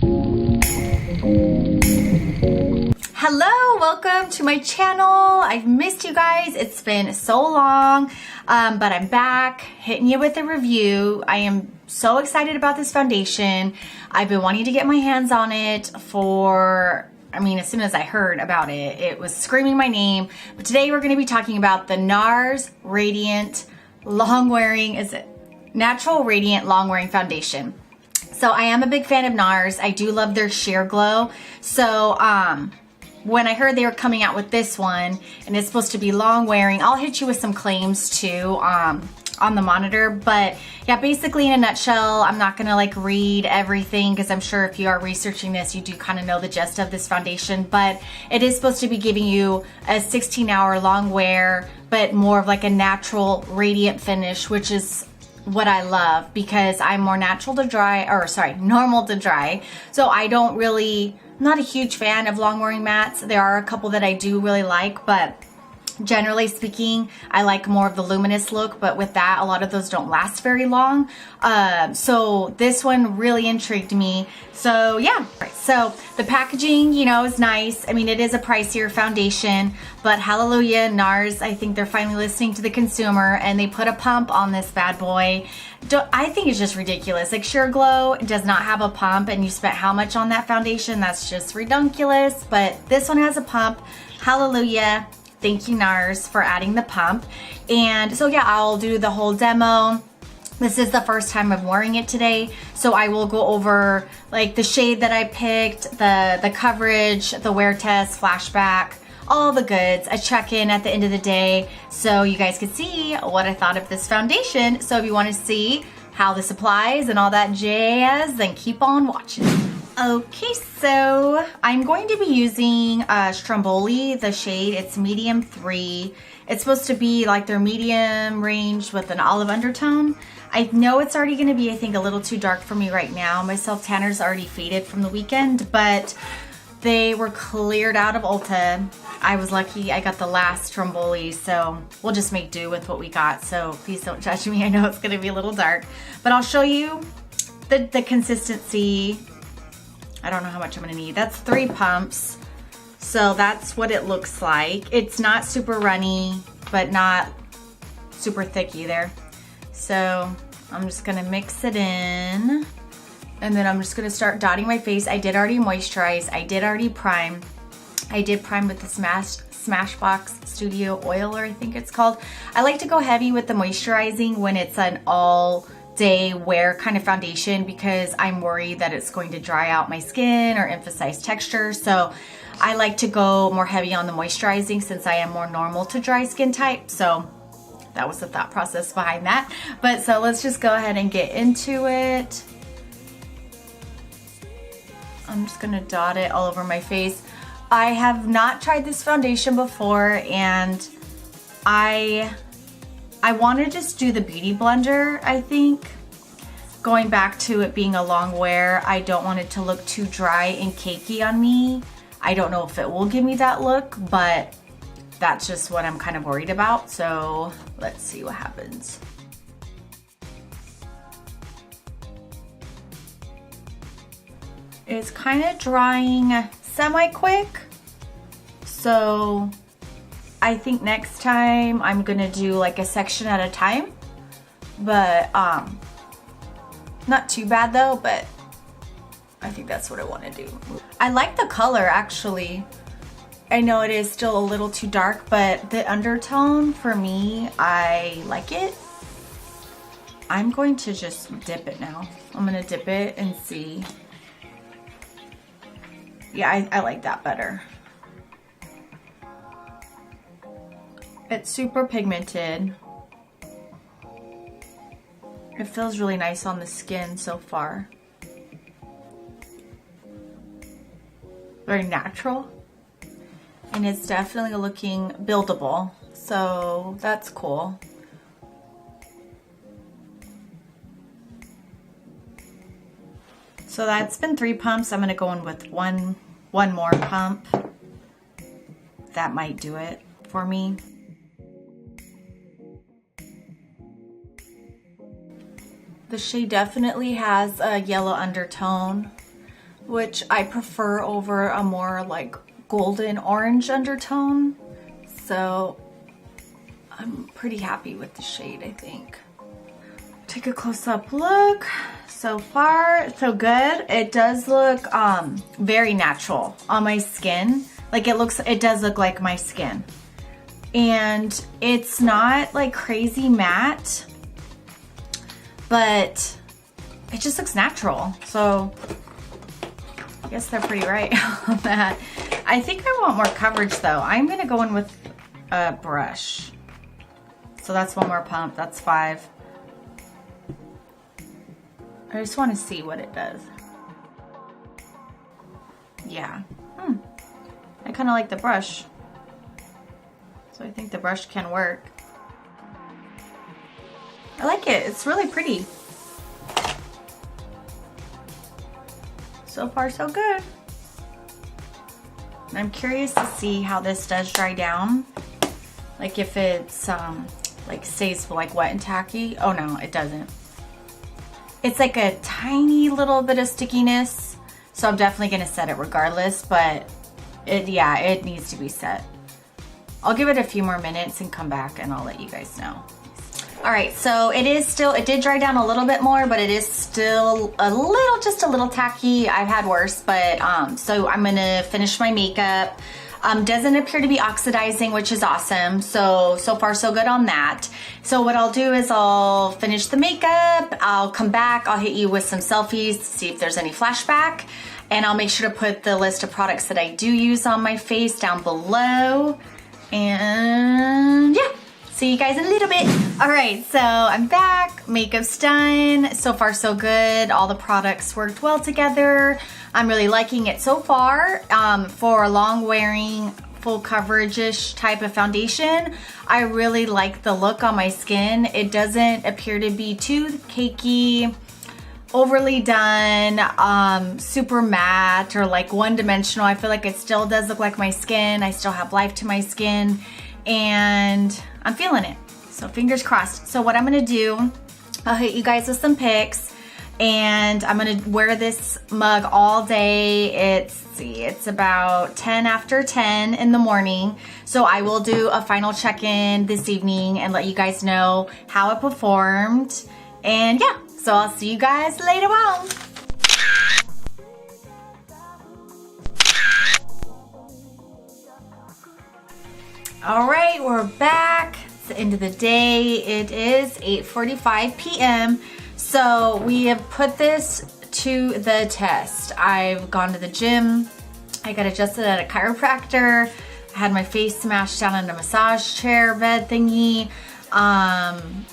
Hello, welcome to my channel. I've missed you guys. It's been so long, but I'm back hitting you with a review. I am so excited about this foundation. I've been wanting to get my hands on it for, as soon as I heard about it, it was screaming my name. But today we're going to be talking about the Nars Radiant Long Wearing, Natural Radiant Long Wearing Foundation. So I am a big fan of Nars. I do love their sheer glow. So, when I heard they were coming out with this one and it's supposed to be long wearing, I'll hit you with some claims too on the monitor. But yeah, basically in a nutshell, I'm not gonna like read everything because I'm sure if you are researching this, you do kind of know the gist of this foundation. But it is supposed to be giving you a 16-hour long wear, but more of like a natural radiant finish, which is what I love because I'm more normal to dry. So I don't really, I'm not a huge fan of long wearing mattes. There are a couple that I do really like, but generally speaking, I like more of the luminous look, but with that, a lot of those don't last very long. So this one really intrigued me. So yeah, so the packaging, is nice. It is a pricier foundation, but hallelujah, Nars, I think they're finally listening to the consumer and they put a pump on this bad boy. I think it's just ridiculous. Like Sheer Glow does not have a pump and you spent how much on that foundation? That's just ridiculous, but this one has a pump. Hallelujah. Thank you, Nars, for adding the pump. And so yeah, I'll do the whole demo. This is the first time I'm wearing it today, so I will go over like the shade that I picked, the coverage, the wear test, flashback, all the goods, a check-in at the end of the day, so you guys can see what I thought of this foundation. So if you want to see how this applies and all that jazz, then keep on watching. Okay, so I'm going to be using Stromboli, the shade, it's medium 3. It's supposed to be like their medium range with an olive undertone. I know it's already going to be, I think, a little too dark for me right now. My self tanner's already faded from the weekend, but they were cleared out of Ulta. I was lucky I got the last Stromboli, so we'll just make do with what we got. So please don't judge me. I know it's going to be a little dark, but I'll show you the consistency. I don't know how much I'm gonna need. That's 3 pumps. So that's what it looks like. It's not super runny, but not super thick either. So I'm just gonna mix it in. And then I'm just gonna start dotting my face. I did already moisturize. I did already prime. I did prime with the Smashbox Studio Oiler, I think it's called. I like to go heavy with the moisturizing when it's an all day wear kind of foundation because I'm worried that it's going to dry out my skin or emphasize texture. So I like to go more heavy on the moisturizing since I am more normal to dry skin type. So that was the thought process behind that. But so let's just go ahead and get into it. I'm just gonna dot it all over my face. I have not tried this foundation before and I want to just do the Beauty Blender, I think. Going back to it being a long wear, I don't want it to look too dry and cakey on me. I don't know if it will give me that look, but that's just what I'm kind of worried about. So let's see what happens. It's kind of drying semi-quick. So I think next time I'm gonna do like a section at a time, but not too bad though, but I think that's what I want to do. I like the color actually. I know it is still a little too dark, but the undertone for me, I like it. I'm going to just dip it now. I'm gonna dip it and see. Yeah, I like that better. It's super pigmented. It feels really nice on the skin so far. Very natural. And it's definitely looking buildable. So that's cool. So that's been 3 pumps. I'm gonna go in with one more pump. That might do it for me. The shade definitely has a yellow undertone. which I prefer over a more like golden orange undertone. So I'm pretty happy with the shade, I think. Take a close-up look. So far, so good. It does look very natural on my skin. Like it does look like my skin. And it's not like crazy matte, but it just looks natural. So I guess they're pretty right on that. I think I want more coverage though. I'm gonna go in with a brush. So that's one more pump, that's 5. I just want to see what it does. Yeah, I kind of like the brush. So I think the brush can work. I like it, it's really pretty. So far so good. And I'm curious to see how this does dry down. Like if it's like stays like wet and tacky. Oh no, it doesn't. It's like a tiny little bit of stickiness. So I'm definitely gonna set it regardless, but it needs to be set. I'll give it a few more minutes and come back and I'll let you guys know. All right, so it did dry down a little bit more, but it is still just a little tacky. I've had worse, but so I'm gonna finish my makeup. Doesn't appear to be oxidizing, which is awesome. So far so good on that. So what I'll do is I'll finish the makeup, I'll come back, I'll hit you with some selfies to see if there's any flashback, and I'll make sure to put the list of products that I do use on my face down below. And yeah, see you guys in a little bit. All right, so I'm back, makeup's done. So far so good, all the products worked well together. I'm really liking it so far. For a long wearing, full coverage-ish type of foundation, I really like the look on my skin. It doesn't appear to be too cakey, overly done, super matte, or like one-dimensional. I feel like it still does look like my skin. I still have life to my skin, and I'm feeling it. So fingers crossed. So what I'm gonna do, I'll hit you guys with some pics. And I'm gonna wear this mug all day. It's about 10 after 10 in the morning. So I will do a final check-in this evening and let you guys know how it performed. And yeah, so I'll see you guys later on. All right, we're back. It's the end of the day. It is 8:45 p.m. So we have put this to the test. I've gone to the gym. I got adjusted at a chiropractor. I had my face smashed down in a massage chair bed thingy.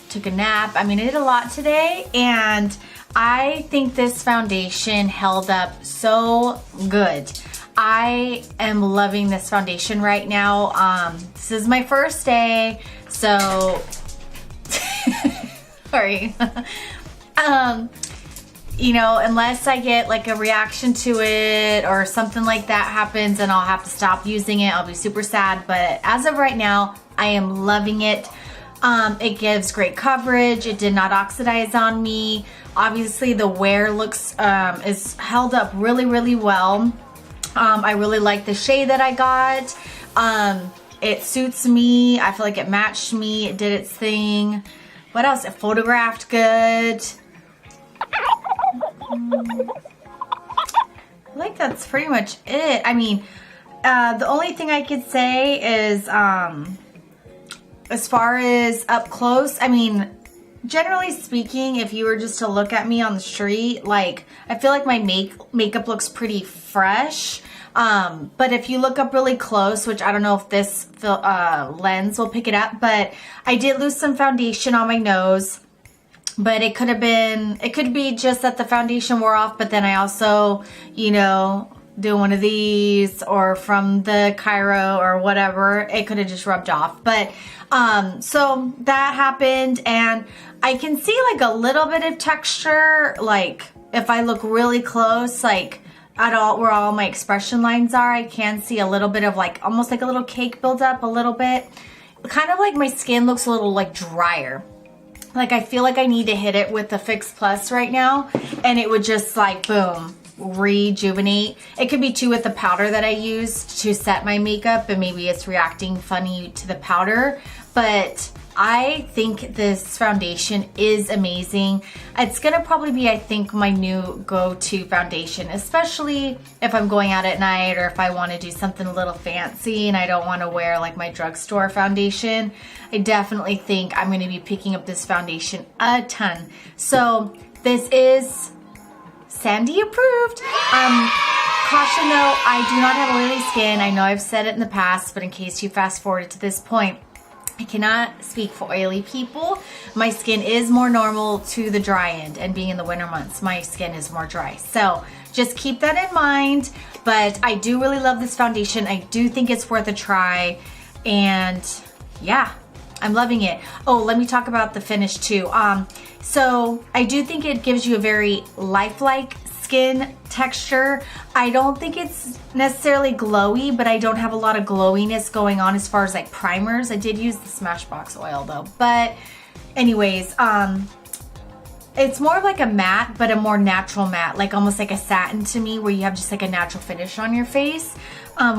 Took a nap. I mean, I did a lot today, and I think this foundation held up so good. I am loving this foundation right now. This is my first day, so sorry. You know, unless I get like a reaction to it or something like that happens and I'll have to stop using it, I'll be super sad. But as of right now, I am loving it. It gives great coverage. It did not oxidize on me. Obviously the wear looks, is held up really, really well. I really like the shade that I got. It suits me. I feel like it matched me. It did its thing. What else? It photographed good. I like that's pretty much it. I mean, the only thing I could say is, as far as up close, I mean, generally speaking, if you were just to look at me on the street, like, I feel like my makeup looks pretty fresh. But if you look up really close, which I don't know if this lens will pick it up, but I did lose some foundation on my nose. But it could be just that the foundation wore off, but then I also, you know, do one of these or from the chiro or whatever, it could have just rubbed off. But, so that happened, and I can see like a little bit of texture, like if I look really close, like at all where all my expression lines are, I can see a little bit of like, almost like a little cake buildup a little bit. Kind of like my skin looks a little like drier. Like I feel like I need to hit it with the Fix Plus right now, and it would just like boom, rejuvenate. It could be too with the powder that I used to set my makeup, and maybe it's reacting funny to the powder, but I think this foundation is amazing. It's gonna probably be, I think, my new go-to foundation, especially if I'm going out at night or if I wanna do something a little fancy and I don't wanna wear like my drugstore foundation. I definitely think I'm gonna be picking up this foundation a ton. So this is Sandi approved. Caution though, I do not have oily skin. I know I've said it in the past, but in case you fast forwarded to this point, I cannot speak for oily people. My skin is more normal to the dry end, and being in the winter months, my skin is more dry. So just keep that in mind, but I do really love this foundation. I do think it's worth a try, and yeah, I'm loving it. Oh, let me talk about the finish too. So I do think it gives you a very lifelike skin texture. I don't think it's necessarily glowy, but I don't have a lot of glowiness going on as far as like primers. I did use the Smashbox oil though, but anyways, it's more of like a matte, but a more natural matte, like almost like a satin to me, where you have just like a natural finish on your face,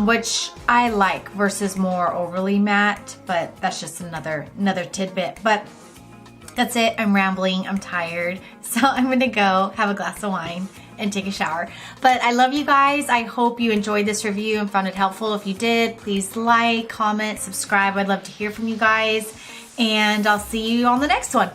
which I like versus more overly matte, but that's just another tidbit. But that's it. I'm rambling. I'm tired. So I'm going to go have a glass of wine and take a shower. But I love you guys. I hope you enjoyed this review and found it helpful. If you did, please like, comment, subscribe. I'd love to hear from you guys. And I'll see you on the next one.